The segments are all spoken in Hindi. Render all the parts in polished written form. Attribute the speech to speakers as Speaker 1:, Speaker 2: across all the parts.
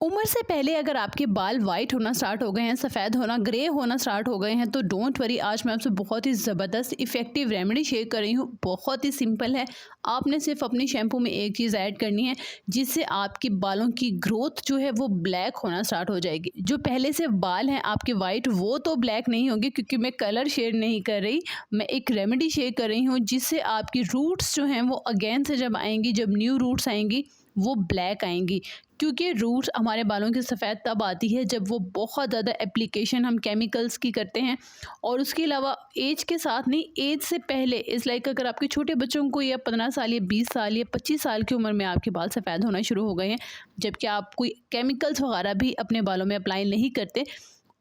Speaker 1: उम्र से पहले अगर आपके बाल वाइट होना स्टार्ट हो गए हैं, सफ़ेद होना, ग्रे होना स्टार्ट हो गए हैं, तो डोंट वरी। आज मैं आपसे बहुत ही ज़बरदस्त इफ़ेक्टिव रेमेडी शेयर कर रही हूँ। बहुत ही सिंपल है। आपने सिर्फ अपनी शैम्पू में एक चीज़ ऐड करनी है, जिससे आपके बालों की ग्रोथ जो है वो ब्लैक होना स्टार्ट हो जाएगी। जो पहले से बाल हैं आपके वाइट, वो तो ब्लैक नहीं होंगे, क्योंकि मैं कलर शेयर नहीं कर रही, मैं एक रेमेडी शेयर कर रही हूँ, जिससे आपकी रूट्स जो हैं वो अगेन से जब आएंगी, जब न्यू रूट्स आएंगी, वो ब्लैक आएंगी। क्योंकि रूट्स हमारे बालों की सफ़ेद तब आती है जब वो बहुत ज़्यादा एप्लीकेशन हम केमिकल्स की करते हैं। और उसके अलावा एज के साथ नहीं, एज से पहले इस लाइक अगर आपके छोटे बच्चों को या 15 साल या 20 साल या 25 साल की उम्र में आपके बाल सफ़ेद होना शुरू हो गए हैं, जबकि आप कोई केमिकल्स वगैरह भी अपने बालों में अप्लाई नहीं करते,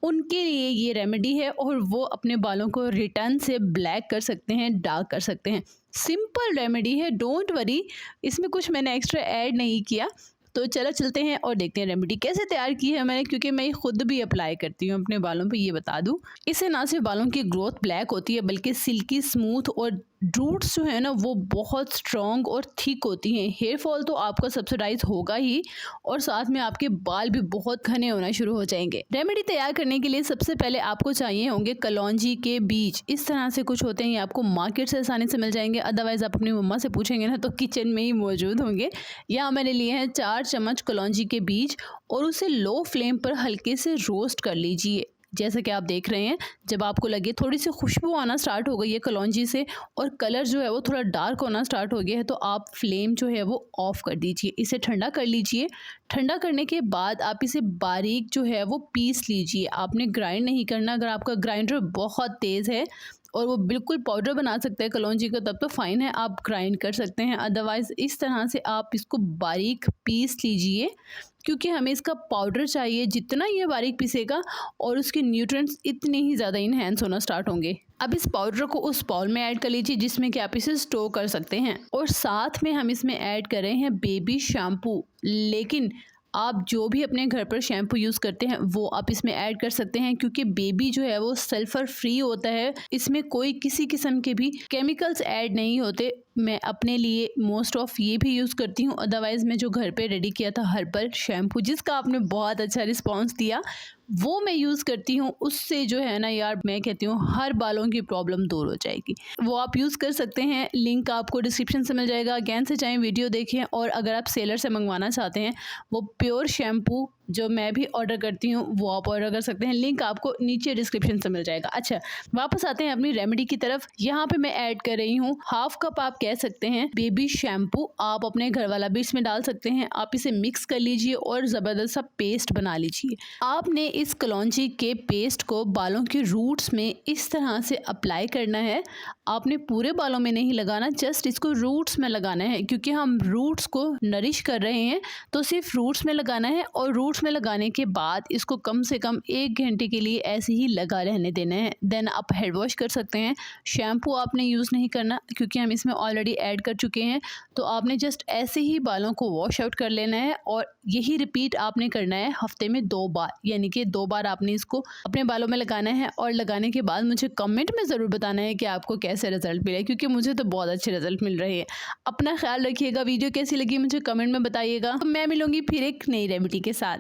Speaker 1: उनके लिए ये रेमेडी है और वो अपने बालों को रिटर्न से ब्लैक कर सकते हैं, डार्क कर सकते हैं। सिंपल रेमेडी है, डोंट वरी। इसमें कुछ मैंने एक्स्ट्रा ऐड नहीं किया। तो चलो चलते हैं और देखते हैं रेमेडी कैसे तैयार की है मैंने, क्योंकि मैं ये खुद भी अप्लाई करती हूँ अपने बालों पे, ये बता दूँ। इससे ना सिर्फ बालों की ग्रोथ ब्लैक होती है, बल्कि सिल्की स्मूथ और रूट्स जो है ना वो बहुत स्ट्रॉन्ग और थिक होती हैं। हेयर फॉल तो आपका सब्सिडाइज होगा ही, और साथ में आपके बाल भी बहुत घने होना शुरू हो जाएंगे। रेमेडी तैयार करने के लिए सबसे पहले आपको चाहिए होंगे कलौंजी के बीज। इस तरह से कुछ होते हैं, ये आपको मार्केट से आसानी से मिल जाएंगे, अदरवाइज आप अपनी मम्मा से पूछेंगे ना तो किचन में ही मौजूद होंगे। यहाँ मैंने लिए हैं 4 चम्मच कलौंजी के बीज, और उसे लो फ्लेम पर हल्के से रोस्ट कर लीजिए। जैसे कि आप देख रहे हैं, जब आपको लगे थोड़ी सी खुशबू आना स्टार्ट हो गई है कलौंजी से, और कलर जो है वो थोड़ा डार्क होना स्टार्ट हो गया है, तो आप फ्लेम जो है वो ऑफ कर दीजिए। इसे ठंडा कर लीजिए। ठंडा करने के बाद आप इसे बारीक जो है वो पीस लीजिए। आपने ग्राइंड नहीं करना। अगर आपका ग्राइंडर बहुत तेज़ है और वो बिल्कुल पाउडर बना सकते हैं कलौंजी का, तब तो फ़ाइन है, आप ग्राइंड कर सकते हैं। अदरवाइज़ इस तरह से आप इसको बारीक पीस लीजिए, क्योंकि हमें इसका पाउडर चाहिए। जितना ये बारीक पीसेगा और उसके न्यूट्रिएंट्स इतने ही ज़्यादा इन्हेंस होना स्टार्ट होंगे। अब इस पाउडर को उस बाउल में ऐड कर लीजिए जिसमें कि आप इसे स्टोर कर सकते हैं, और साथ में हम इसमें ऐड कर रहे हैं बेबी शैम्पू। लेकिन आप जो भी अपने घर पर शैम्पू यूज़ करते हैं वो आप इसमें ऐड कर सकते हैं, क्योंकि बेबी जो है वो सल्फ़र फ्री होता है। इसमें कोई किसी किस्म के भी केमिकल्स ऐड नहीं होते। मैं अपने लिए मोस्ट ऑफ ये भी यूज़ करती हूँ। अदरवाइज़ मैं जो घर पे रेडी किया था हर्बल शैम्पू, जिसका आपने बहुत अच्छा रिस्पॉन्स दिया, वो मैं यूज़ करती हूँ। उससे जो है ना यार, मैं कहती हूँ हर बालों की प्रॉब्लम दूर हो जाएगी। वो आप यूज़ कर सकते हैं। लिंक आपको डिस्क्रिप्शन से मिल जाएगा। अगेन से चाहें वीडियो देखें, और अगर आप सेलर से मंगवाना चाहते हैं वो प्योर शैम्पू जो मैं भी ऑर्डर करती हूँ, वो आप ऑर्डर कर सकते हैं। लिंक आपको नीचे डिस्क्रिप्शन से मिल जाएगा। अच्छा, वापस आते हैं अपनी रेमेडी की तरफ। यहाँ पे मैं ऐड कर रही हूँ हाफ कप आप कह सकते हैं बेबी शैम्पू। आप अपने घर वाला भी इसमें डाल सकते हैं। आप इसे मिक्स कर लीजिए और ज़बरदस्त सा पेस्ट बना लीजिए। आपने इस कलौंजी के पेस्ट को बालों के रूट्स में इस तरह से अप्लाई करना है। आपने पूरे बालों में नहीं लगाना, जस्ट इसको रूट्स में लगाना है, क्योंकि हम रूट्स को नरिश कर रहे हैं, तो सिर्फ रूट्स में लगाना है। और रूट्स में लगाने के बाद इसको कम से कम 1 घंटे के लिए ऐसे ही लगा रहने देना है। देन आप हेड वॉश कर सकते हैं। शैम्पू आपने यूज़ नहीं करना, क्योंकि हम इसमें ऑलरेडी ऐड कर चुके हैं। तो आपने जस्ट ऐसे ही बालों को वॉश आउट कर लेना है, और यही रिपीट आपने करना है हफ्ते में 2 बार, यानी कि 2 बार आपने इसको अपने बालों में लगाना है। और लगाने के बाद मुझे कमेंट में ज़रूर बताना है कि आपको कैसे रिजल्ट मिले, क्योंकि मुझे तो बहुत अच्छे रिजल्ट मिल रहे हैं। अपना ख्याल रखिएगा। वीडियो कैसी लगी मुझे कमेंट में बताइएगा। मैं मिलूंगी फिर एक नई रेमेडी के साथ।